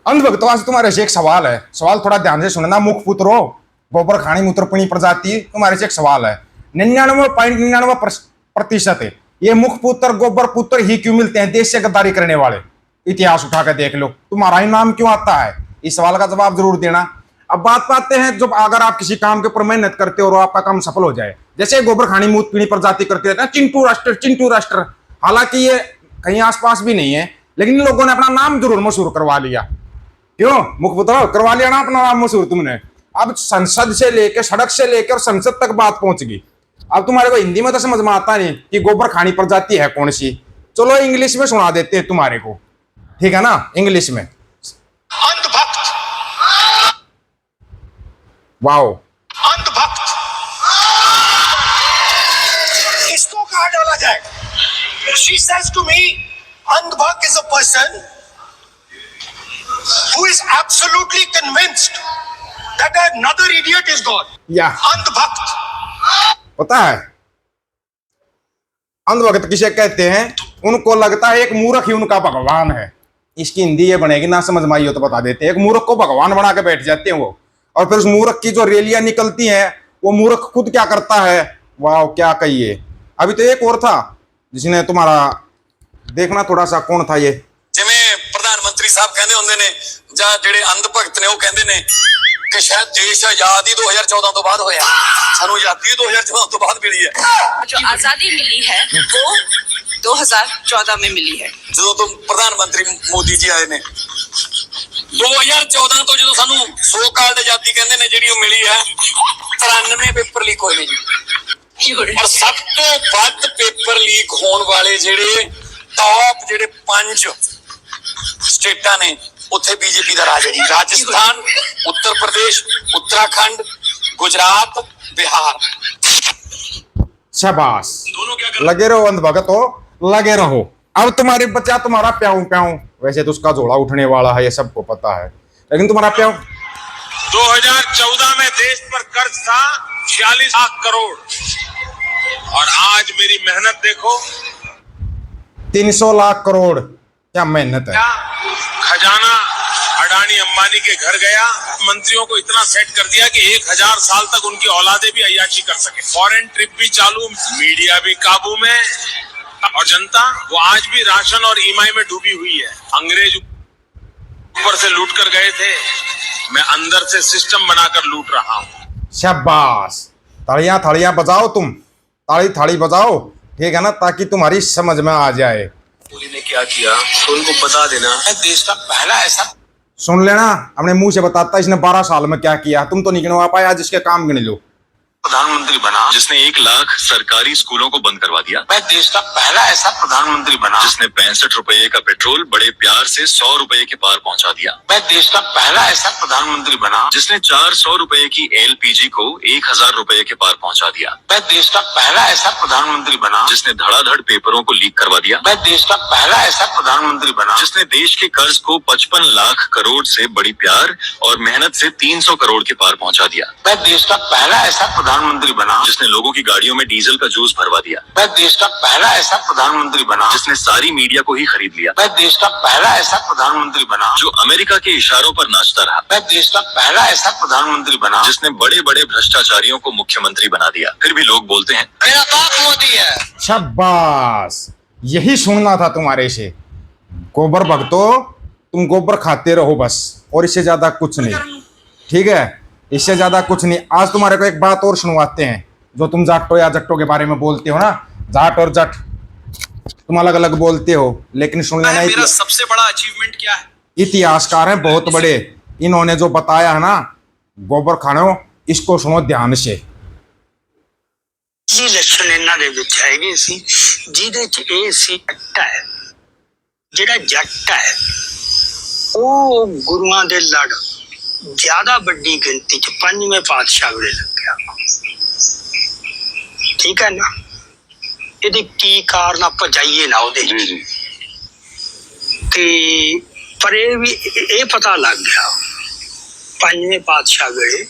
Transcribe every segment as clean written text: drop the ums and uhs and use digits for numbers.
अंधभक्तों से तुम्हारे से एक सवाल है, सवाल थोड़ा ध्यान से सुनना। मुख पुत्रो गोबर खानी मूत्रपणी प्रजाति, तुम्हारे से एक सवाल है। 99.99% है ये मुख पुत्र गोबर पुत्र ही क्यों मिलते हैं देश से गद्दारी करने वाले। इतिहास उठा कर देख लो, तुम्हारा ही नाम क्यों आता है। इस सवाल का जवाब जरूर देना। अब बात पाते हैं, जब अगर आप किसी काम के ऊपर मेहनत करते हो और आपका काम सफल हो जाए, जैसे गोबर खानी मूत्रपीणी प्रजाति करते रहते हैं चिंटू राष्ट्र चिंटू राष्ट्र, हालांकि ये कहीं आसपास भी नहीं है, लेकिन इन लोगों ने अपना नाम जरूर मशहूर करवा लिया। क्यों मुखपुत्र करवा लिया ना अपना नाम मशहूर तुमने। अब संसद से लेकर सड़क से लेकर और संसद तक बात पहुंच गई। अब तुम्हारे को हिंदी में तो समझ में आता नहीं कि गोबर खानी प्रजाति है कौन सी। चलो इंग्लिश में सुना देते हैं तुम्हारे को, ठीक है ना, इंग्लिश में। अंधभक्त। वाओ, अंधभक्त इसको कहा डाला जाए। She says to me, अंधभक्त is a person who is absolutely convinced that another idiot is God. या अंधभक्त। पता है अंधभक्त किसे कहते हैं? उनको लगता है एक मूर्ख ही उनका भगवान है। इसकी हिंदी ये बनेगी, ना समझ में आई हो तो बता देते हैं। एक मूर्ख को भगवान बना के बैठ जाते हैं वो, और फिर उस मूर्ख की जो रैलियां निकलती हैं वो मूर्ख खुद क्या करता है, वाह क्या कहिए। अभी तो एक और था जिसने तुम्हारा देखना थोड़ा सा, कौन था ये, जिवें प्रधानमंत्री साहब कहंदे हुंदे ने ਜਾਂ ਜਿਹੜੇ ਅੰਧਭਗਤ ਨੇ ਉਹ ਕਹਿੰਦੇ ਨੇ ਕਿ ਸ਼ਾਇਦ ਦੇਸ਼ ਆਜ਼ਾਦ ਹੀ 2014 ਤੋਂ ਬਾਅਦ ਹੋਇਆ। ਸਾਨੂੰ ਆਜ਼ਾਦੀ 2014 ਤੋਂ ਬਾਅਦ ਮਿਲੀ ਹੈ। जो आजादी मिली है वो 2014 में मिली है। ਜਦੋਂ ਤੋਂ ਪ੍ਰਧਾਨ ਮੰਤਰੀ ਮੋਦੀ ਜੀ ਆਏ ਨੇ 2014 ਤੋਂ ਜਦੋਂ ਸਾਨੂੰ 100 ਕਾਲ ਦੀ ਆਜ਼ਾਦੀ ਕਹਿੰਦੇ ਨੇ ਜਿਹੜੀ ਉਹ ਮਿਲੀ ਹੈ, 93 ਪੇਪਰ ਲੀਕ ਹੋਏ ਨੇ ਜੀ। और सब तो ਵੱਧ ਪੇਪਰ ਲੀਕ ਹੋਣ ਵਾਲੇ ਜਿਹੜੇ ਟੌਪ ਜਿਹੜੇ 5 ਸਟੇਟਾਂ ਨੇ ਉੱਥੇ बीजेपी ਦਾ ਰਾਜ ਹੈ ਜੀ। ਰਾਜਸਥਾਨ, उत्तर प्रदेश, उत्तराखंड, गुजरात, बिहार। शाबाश, लगे रहो अंधभक्त हो, लगे रहो। अब तुम्हारे बच्चा तुम्हारा प्याऊ प्याऊ, वैसे तो उसका जोड़ा उठने वाला है ये सबको पता है, लेकिन तुम्हारा प्याऊ 2014 में देश पर कर्ज था 46 लाख करोड़, और आज मेरी मेहनत देखो 300 लाख करोड़। क्या मेहनत है। खजाना अडानी अंबानी के घर गया, मंत्रियों को इतना सेट कर दिया कि 1000 साल तक उनकी औलादे भी अय्याशी कर सके। फॉरेन ट्रिप भी चालू, मीडिया भी काबू में, और जनता वो आज भी राशन और ईएमआई में डूबी हुई है। अंग्रेज ऊपर से लूट कर गए थे, मैं अंदर से सिस्टम बनाकर लूट रहा हूँ। शाबाश, तालियां थालियां बजाओ, तुम ताली थाली बजाओ, ठीक है ना, ताकि तुम्हारी समझ में आ जाए। मोदी ने क्या किया तो उनको बता देना। देश का पहला ऐसा, सुन लेना, अपने मुंह से बताता इसने 12 साल में क्या किया। तुम तो नहीं गिनवा पाए, आज इसके काम गिन लो। प्रधानमंत्री बना जिसने 1 लाख सरकारी स्कूलों को बंद करवा दिया। मैं देश का पहला ऐसा प्रधानमंत्री बना जिसने 65 रुपए का पेट्रोल बड़े प्यार से 100 रुपए के पार पहुंचा दिया। मैं देश का पहला ऐसा प्रधानमंत्री बना जिसने 400 रुपए की एलपीजी को 1000 रुपए के पार पहुंचा दिया। मैं देश का पहला ऐसा प्रधानमंत्री बना जिसने धड़ाधड़ पेपरों को लीक करवा दिया। मैं देश का पहला ऐसा प्रधानमंत्री बना जिसने देश के कर्ज को 55 लाख करोड़ से बड़ी प्यार और मेहनत से 300 करोड़ के पार पहुंचा दिया। मैं देश का पहला ऐसा प्रधानमंत्री बना जिसने लोगों की गाड़ियों में डीजल का जूस भरवा दिया। मैं देश का पहला ऐसा प्रधानमंत्री बना जिसने सारी मीडिया को ही खरीद लिया। मैं देश का पहला ऐसा प्रधानमंत्री बना जो अमेरिका के इशारों पर नाचता रहा। मैं देश का पहला ऐसा प्रधानमंत्री बना जिसने बड़े बड़े भ्रष्टाचारियों को मुख्यमंत्री बना दिया। फिर भी लोग बोलते हैं मेरा बाप मोदी है। शाबाश, यही सुनना था तुम्हारे से। गोबर भक्तो, तुम गोबर खाते रहो बस, और इससे ज्यादा कुछ नहीं, ठीक है, इससे ज्यादा कुछ नहीं। आज तुम्हारे को एक बात और सुनवाते हैं, जो तुम जाटो या जट्टो के बारे में बोलते हो ना, जाट और जट तुम अलग अलग बोलते हो, लेकिन सुन लेना मेरा सबसे बड़ा अचीवमेंट क्या है। इतिहासकार हैं बहुत बड़े, इन्होंने जो बताया है ना गोबर खानो, इसको सुनो ध्यान से। जी लक्षण ਇਹਨਾਂ ਦੇ ਵਿੱਚ ਹੈਗੇ ਸੀ, ਜਿਹਦੇ ਚ ਇਹ ਸੀ ਜੱਟ ਹੈ, ਜਿਹੜਾ ਜੱਟ ਹੈ ਉਹ ਗੁਰੂਆਂ ਦੇ ਲੜ ਜ਼ਿਆਦਾ ਵੱਡੀ ਗਿਣਤੀ ਚ 5ਵੇਂ ਪਾਤਸ਼ਾਹ ਵੇਲੇ ਲੱਗਿਆ। ਠੀਕ ਹੈ ਨਾ, ਇਹਦੇ ਕੀ ਕਾਰਨ ਆਪਾਂ ਜਾਈਏ ਨਾ ਉਹਦੇ ਤੇ, ਪਰ ਇਹ ਪਤਾ ਲੱਗ ਗਿਆ 5ਵੇਂ ਪਾਤਸ਼ਾਹ ਵੇਲੇ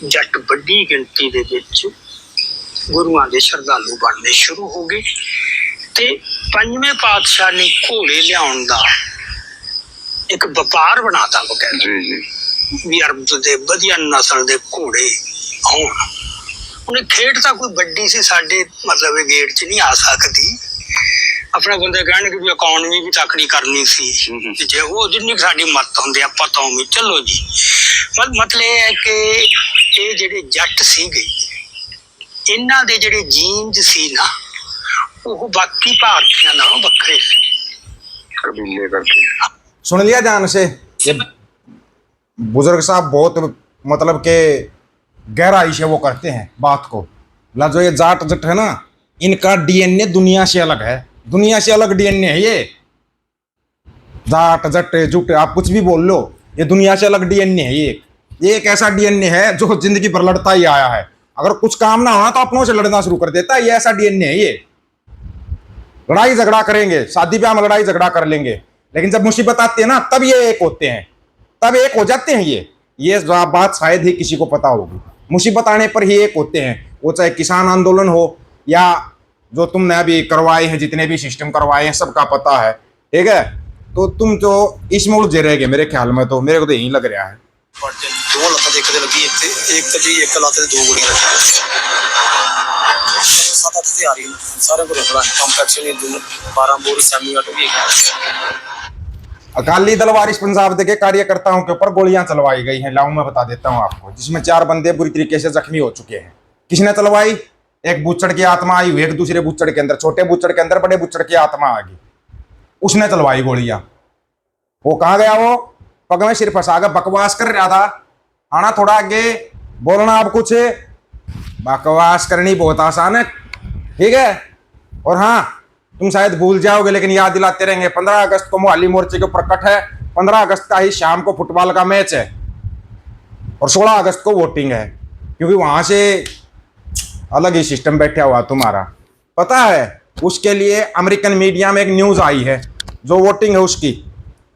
ਜੱਟ ਵੱਡੀ ਗਿਣਤੀ ਦੇ ਵਿੱਚ ਗੁਰੂਆਂ ਦੇ ਸ਼ਰਧਾਲੂ ਬਣਨੇ ਸ਼ੁਰੂ ਹੋ ਗਏ, ਤੇ 5ਵੇਂ ਪਾਤਸ਼ਾਹ ਨੇ ਘੋੜੇ ਲਿਆਉਣ ਦਾ ਇੱਕ ਵਪਾਰ ਬਣਾਤਾ ਬਕਾਇਦਾ ਜੀ ਜੀ ਵੀ ਅਰਬ ਦੇ ਵਧੀਆ ਨਸਲ ਦੇ ਘੋੜੇ ਆਉਣ। ਉਹਨੇ ਖੇਡ ਤਾਂ ਕੋਈ ਵੱਡੀ ਸੀ, ਸਾਡੇ ਮਤਲਬ ਇਹ ਗੇਟ 'ਚ ਨਹੀਂ ਆ ਸਕਦੀ। ਆਪਣੇ ਬੰਦੇ ਕਹਿਣਗੇ ਵੀ ਇਕਨੋਮੀ ਵੀ ਤਕੜੀ ਕਰਨੀ ਸੀ, ਤੇ ਜੇ ਉਹ ਜਿੰਨੀ ਕੁ ਸਾਡੀ ਮੱਤ ਹੁੰਦੀ ਆਪਾਂ ਤਾਂ ਉਵੇਂ ਚੱਲੋ ਜੀ। ਮਤਲਬ ਇਹ ਹੈ ਕਿ ਇਹ ਜਿਹੜੇ ਜੱਟ ਸੀਗੇ, ਇਹਨਾਂ ਦੇ ਜਿਹੜੇ ਜੀਨਸ ਸੀ ਨਾ, ਉਹ ਬਾਕੀ ਭਾਰਤੀਆਂ ਨਾਲੋਂ ਵੱਖਰੇ ਸੀ। कबीले करके सुन लिया जान से, ये बुजुर्ग साहब बहुत मतलब के गहराई से वो करते हैं बात को। ला जो ये जाट जट है ना, इनका डीएनए दुनिया से अलग है, दुनिया से अलग डीएनए है ये। जाट जट जुट आप कुछ भी बोल लो, ये दुनिया से अलग डीएनए है ये एक ऐसा डीएनए है जो जिंदगी भर लड़ता ही आया है। अगर कुछ काम ना होना तो अपनों से लड़ना शुरू कर देता है, ये ऐसा डीएनए है ये। लड़ाई झगड़ा करेंगे, शादी ब्याह में लड़ाई झगड़ा कर लेंगे, लेकिन जब मुसीबत आती है ना तब ये एक होते हैं, तब एक हो जाते हैं ये बात शायद ही किसी को पता होगी। मुसीबत आने पर ही एक होते हैं, वो चाहे किसान आंदोलन हो या जो तुमने अभी करवाए हैं, जितने भी सिस्टम करवाए हैं सबका पता है, ठीक है। तो तुम जो इसमें उलझे रह गए मेरे ख्याल में, तो मेरे को तो यही लग रहा है। दो लत्तां एक लगी, एक तो जी एक लत्त दो गोलियां सात अठ से आ रही सारे को रखना कॉम्पैक्ट नहीं 12 बोर सेमी ऑटो भी अकाली दल वारिस पंजाब के कार्यकर्ताओं के ऊपर गोलियां चलवाई गई हैं। लाऊं मैं बता देता हूं आपको, जिसमें 4 बंदे बुरी तरीके से जख्मी हो चुके हैं। किसने चलवाई? एक बुच्चड़ की आत्मा आई हुई, एक दूसरे बुच्चड़ के अंदर, छोटे बुच्चड़ के अंदर बड़े बुच्चड़ की आत्मा आ गई, उसने चलवाई गोलियां। वो कहाँ गया? वो पग में सिर फंसा कर बकवास कर रहा था। आना थोड़ा आगे बोलना, अब कुछ बकवास करनी बहुत आसान है, ठीक है। और हाँ, तुम शायद भूल जाओगे लेकिन याद दिलाते रहेंगे, 15 अगस्त को मोहाली मोर्चे के ऊपर कट है। 15 अगस्त का ही शाम को फुटबॉल का मैच है और 16 अगस्त को वोटिंग है, क्योंकि वहां से अलग ही सिस्टम बैठा हुआ तुम्हारा, पता है। उसके लिए अमेरिकन मीडिया में एक न्यूज आई है, जो वोटिंग है उसकी,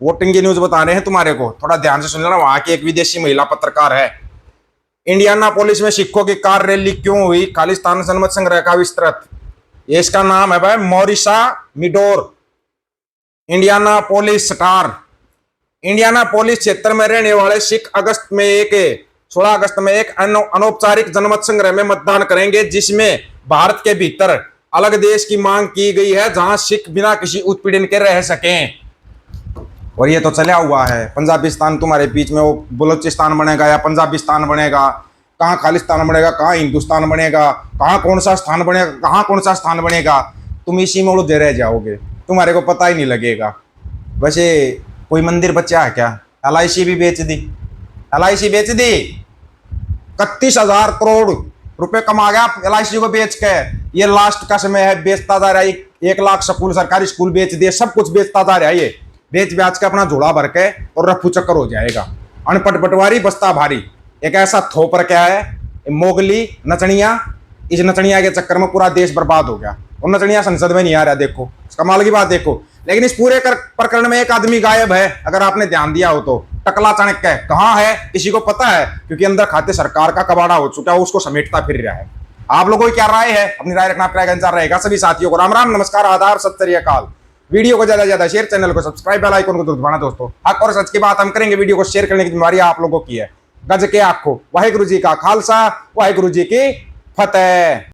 वोटिंग की न्यूज बता रहे हैं तुम्हारे को, थोड़ा ध्यान से सुन लेना। वहां की एक विदेशी महिला पत्रकार है। इंडियाना पुलिस में सिखों की कार रैली क्यों हुई? खालिस्तान जनमत संग्रह का विस्तृत, ये इसका नाम है भाई, Marissa Mador, Indianapolis Star. Indianapolis क्षेत्र में रहने वाले सिख 16 अगस्त में एक अनौपचारिक जनमत संग्रह में मतदान करेंगे, जिसमें भारत के भीतर अलग देश की मांग की गई है, जहां सिख बिना किसी उत्पीड़न के रह सकें। और ये तो चला हुआ है, पंजाबिस्तान तुम्हारे बीच में, वो बलोचिस्तान बनेगा या पंजाबिस्तान बनेगा, कहाँ खालिस्तान बनेगा, कहाँ हिंदुस्तान बनेगा, कहाँ कौन सा स्थान बनेगा, कहाँ कौन सा स्थान बनेगा, तुम इसी में उलझे रह जाओगे, तुम्हारे को पता ही नहीं लगेगा। वैसे कोई मंदिर बचा है क्या? LIC भी बेच दी, LIC बेच दी, 31,000 करोड़ रुपए कमा गया LIC को बेच के। ये लास्ट का समय है, बेचता जा रहा है, 1 लाख स्कूल, सरकारी स्कूल बेच दिए, सब कुछ बेचता जा रहा है। ये बेच ब्याज के अपना झोला भर के और रफू चक्कर हो जाएगा। अनपट पटवारी बस्ता भारी, एक ऐसा थोपर क्या है, मोगली नचनिया, इस नचनिया के चक्कर में पूरा देश बर्बाद हो गया और नचनिया संसद में नहीं आ रहा। देखो कमाल की बात देखो। लेकिन इस पूरे प्रकरण में एक आदमी गायब है, अगर आपने ध्यान दिया हो तो। टकला चाणक्य कहाँ है, किसी को पता है? क्योंकि अंदर खाते सरकार का कबाड़ा हो चुका है, उसको समेटता फिर रहा है। आप लोगों की क्या राय है? अपनी राय रखना आपका अनुसार रहेगा। सभी साथियों को राम राम, नमस्कार, आदाब, सत श्री अकाल। वीडियो को ज्यादा से ज्यादा शेयर, चैनल को सब्सक्राइब, बेल आइकन को दबाना दोस्तों। हक और सच की बात हम करेंगे, वीडियो को शेयर करने की जिम्मेदारी आप लोगों की है। गज के आखो, वाहिगुरु जी का खालसा, वाहिगुरु जी की फतेह।